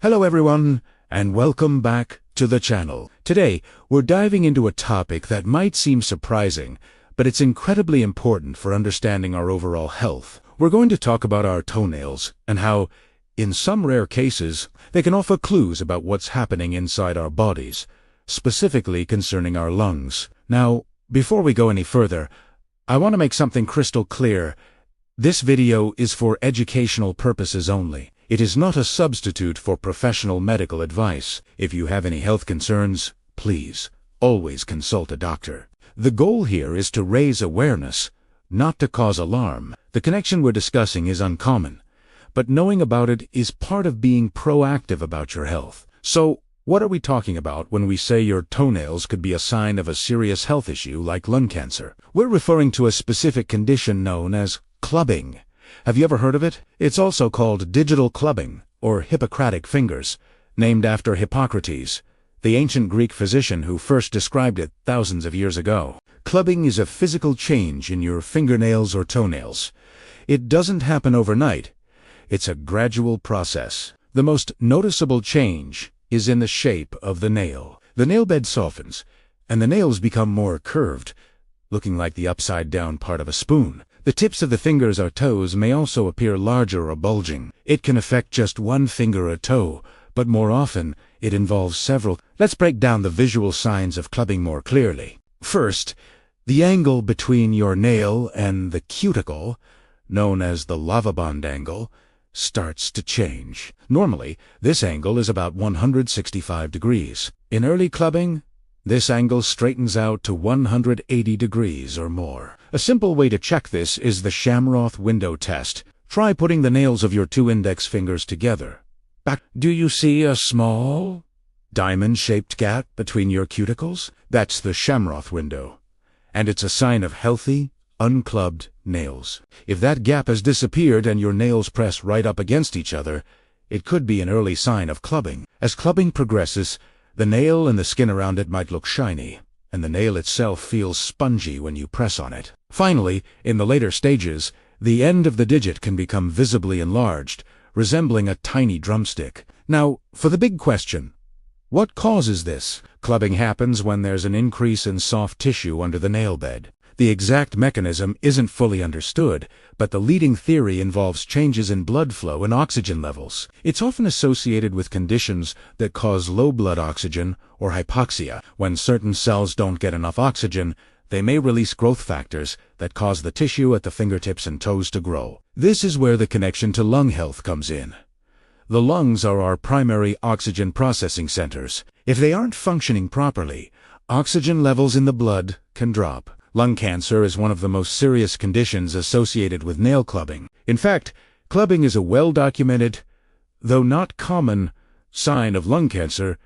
Hello everyone, and welcome back to the channel. Today, we're diving into a topic that might seem surprising, but it's incredibly important for understanding our overall health. We're going to talk about our toenails and how, in some rare cases, they can offer clues about what's happening inside our bodies, specifically concerning our lungs. Now, before we go any further, I want to make something crystal clear. This video is for educational purposes only. It is not a substitute for professional medical advice. If you have any health concerns, please always consult a doctor. The goal here is to raise awareness, not to cause alarm. The connection we're discussing is uncommon, but knowing about it is part of being proactive about your health. So, what are we talking about when we say your toenails could be a sign of a serious health issue like lung cancer? We're referring to a specific condition known as clubbing. Have you ever heard of it? It's also called digital clubbing, or Hippocratic fingers, named after Hippocrates, the ancient Greek physician who first described it thousands of years ago. Clubbing is a physical change in your fingernails or toenails. It doesn't happen overnight. It's a gradual process. The most noticeable change is in the shape of the nail. The nail bed softens, and the nails become more curved, looking like the upside-down part of a spoon. The tips of the fingers or toes may also appear larger or bulging. It can affect just one finger or toe, but more often, it involves several. Let's break down the visual signs of clubbing more clearly. First, the angle between your nail and the cuticle, known as the lavabond angle, starts to change. Normally, this angle is about 165 degrees. In early clubbing, this angle straightens out to 180 degrees or more. A simple way to check this is the Shamroth window test. Try putting the nails of your two index fingers together. Do you see a small, diamond-shaped gap between your cuticles? That's the Shamroth window, and it's a sign of healthy, unclubbed nails. If that gap has disappeared and your nails press right up against each other, it could be an early sign of clubbing. As clubbing progresses, the nail and the skin around it might look shiny, and the nail itself feels spongy when you press on it. Finally, in the later stages, the end of the digit can become visibly enlarged, resembling a tiny drumstick. Now, for the big question, what causes this? Clubbing happens when there's an increase in soft tissue under the nail bed. The exact mechanism isn't fully understood, but the leading theory involves changes in blood flow and oxygen levels. It's often associated with conditions that cause low blood oxygen or hypoxia. When certain cells don't get enough oxygen, they may release growth factors that cause the tissue at the fingertips and toes to grow. This is where the connection to lung health comes in. The lungs are our primary oxygen processing centers. If they aren't functioning properly, oxygen levels in the blood can drop. Lung cancer is one of the most serious conditions associated with nail clubbing. In fact, clubbing is a well-documented, though not common, sign of lung cancer,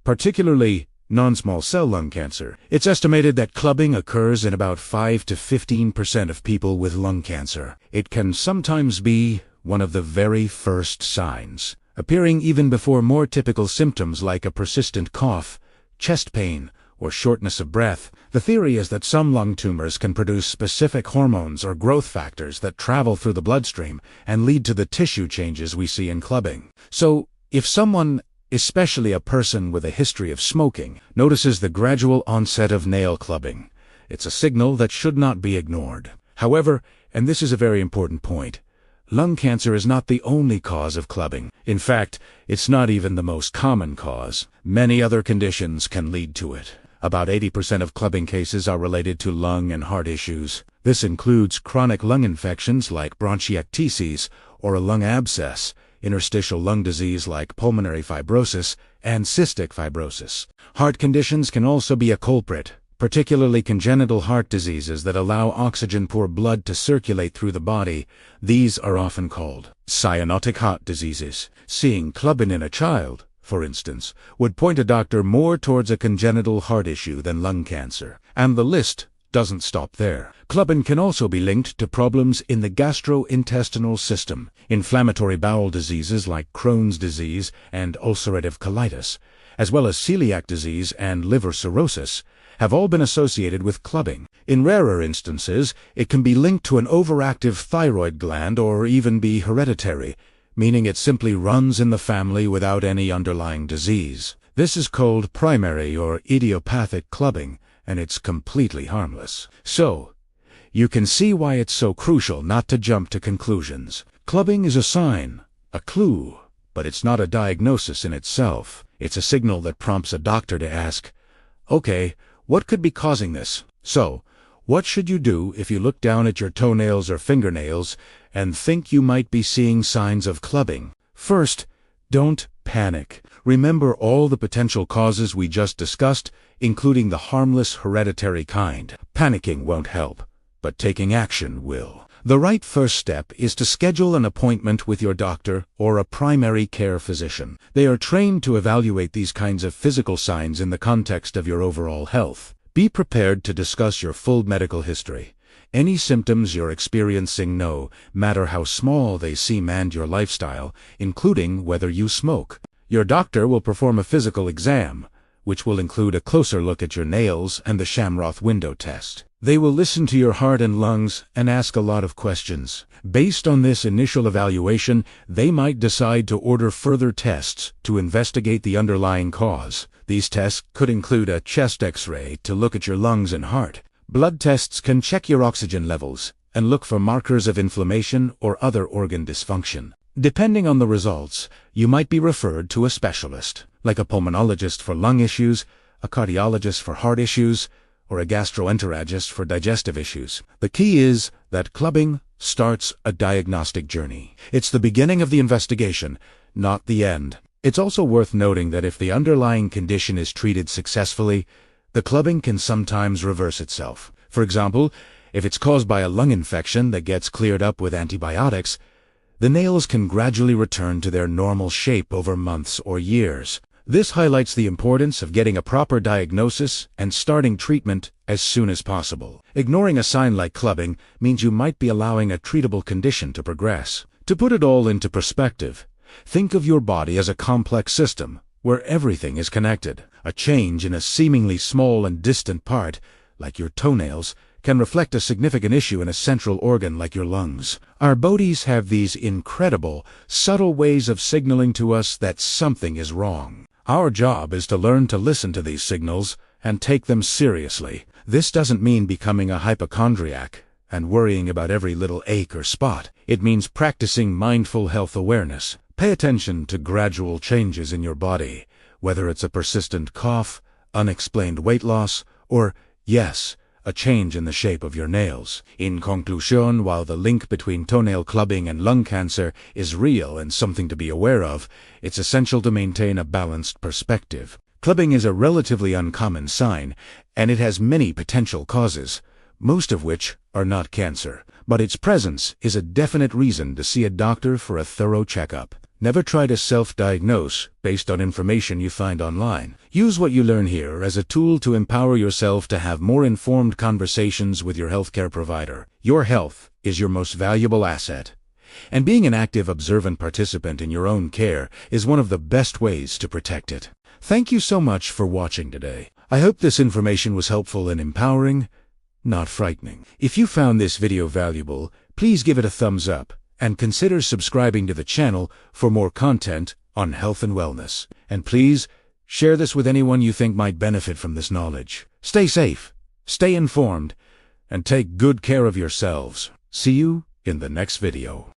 particularly non-small cell lung cancer. It's estimated that clubbing occurs in about 5 to 15% of people with lung cancer. It can sometimes be one of the very first signs, appearing even before more typical symptoms like a persistent cough, chest pain, or shortness of breath. The theory is that some lung tumors can produce specific hormones or growth factors that travel through the bloodstream and lead to the tissue changes we see in clubbing. So, if someone, especially a person with a history of smoking, notices the gradual onset of nail clubbing, it's a signal that should not be ignored. However, and this is a very important point, lung cancer is not the only cause of clubbing. In fact, it's not even the most common cause. Many other conditions can lead to it. About 80% of clubbing cases are related to lung and heart issues. This includes chronic lung infections like bronchiectasis or a lung abscess, interstitial lung disease like pulmonary fibrosis, and cystic fibrosis. Heart conditions can also be a culprit, particularly congenital heart diseases that allow oxygen-poor blood to circulate through the body. These are often called cyanotic heart diseases. Seeing clubbing in a child, for instance, would point a doctor more towards a congenital heart issue than lung cancer. And the list doesn't stop there. Clubbing can also be linked to problems in the gastrointestinal system. Inflammatory bowel diseases like Crohn's disease and ulcerative colitis, as well as celiac disease and liver cirrhosis, have all been associated with clubbing. In rarer instances, it can be linked to an overactive thyroid gland or even be hereditary, meaning it simply runs in the family without any underlying disease. This is called primary or idiopathic clubbing, and it's completely harmless. So, you can see why it's so crucial not to jump to conclusions. Clubbing is a sign, a clue, but it's not a diagnosis in itself. It's a signal that prompts a doctor to ask, okay, what could be causing this? So, what should you do if you look down at your toenails or fingernails and think you might be seeing signs of clubbing? First, don't panic. Remember all the potential causes we just discussed, including the harmless hereditary kind. Panicking won't help, but taking action will. The right first step is to schedule an appointment with your doctor or a primary care physician. They are trained to evaluate these kinds of physical signs in the context of your overall health. Be prepared to discuss your full medical history. Any symptoms you're experiencing, no matter how small they seem, and your lifestyle, including whether you smoke. Your doctor will perform a physical exam, which will include a closer look at your nails and the Shamroth window test. They will listen to your heart and lungs and ask a lot of questions. Based on this initial evaluation, they might decide to order further tests to investigate the underlying cause. These tests could include a chest X-ray to look at your lungs and heart. Blood tests can check your oxygen levels and look for markers of inflammation or other organ dysfunction. Depending on the results, you might be referred to a specialist, like a pulmonologist for lung issues, a cardiologist for heart issues, or a gastroenterologist for digestive issues. The key is that clubbing starts a diagnostic journey. It's the beginning of the investigation, not the end. It's also worth noting that if the underlying condition is treated successfully, the clubbing can sometimes reverse itself. For example, if it's caused by a lung infection that gets cleared up with antibiotics, the nails can gradually return to their normal shape over months or years. This highlights the importance of getting a proper diagnosis and starting treatment as soon as possible. Ignoring a sign like clubbing means you might be allowing a treatable condition to progress. To put it all into perspective, think of your body as a complex system where everything is connected. A change in a seemingly small and distant part, like your toenails, can reflect a significant issue in a central organ like your lungs. Our bodies have these incredible, subtle ways of signaling to us that something is wrong. Our job is to learn to listen to these signals and take them seriously. This doesn't mean becoming a hypochondriac and worrying about every little ache or spot. It means practicing mindful health awareness. Pay attention to gradual changes in your body, whether it's a persistent cough, unexplained weight loss, or, yes, a change in the shape of your nails. In conclusion, while the link between toenail clubbing and lung cancer is real and something to be aware of, it's essential to maintain a balanced perspective. Clubbing is a relatively uncommon sign, and it has many potential causes, most of which are not cancer. But its presence is a definite reason to see a doctor for a thorough checkup. Never try to self-diagnose based on information you find online. Use what you learn here as a tool to empower yourself to have more informed conversations with your healthcare provider. Your health is your most valuable asset, and being an active, observant participant in your own care is one of the best ways to protect it. Thank you so much for watching today. I hope this information was helpful and empowering, not frightening. If you found this video valuable, please give it a thumbs up and consider subscribing to the channel for more content on health and wellness. And please, share this with anyone you think might benefit from this knowledge. Stay safe, stay informed, and take good care of yourselves. See you in the next video.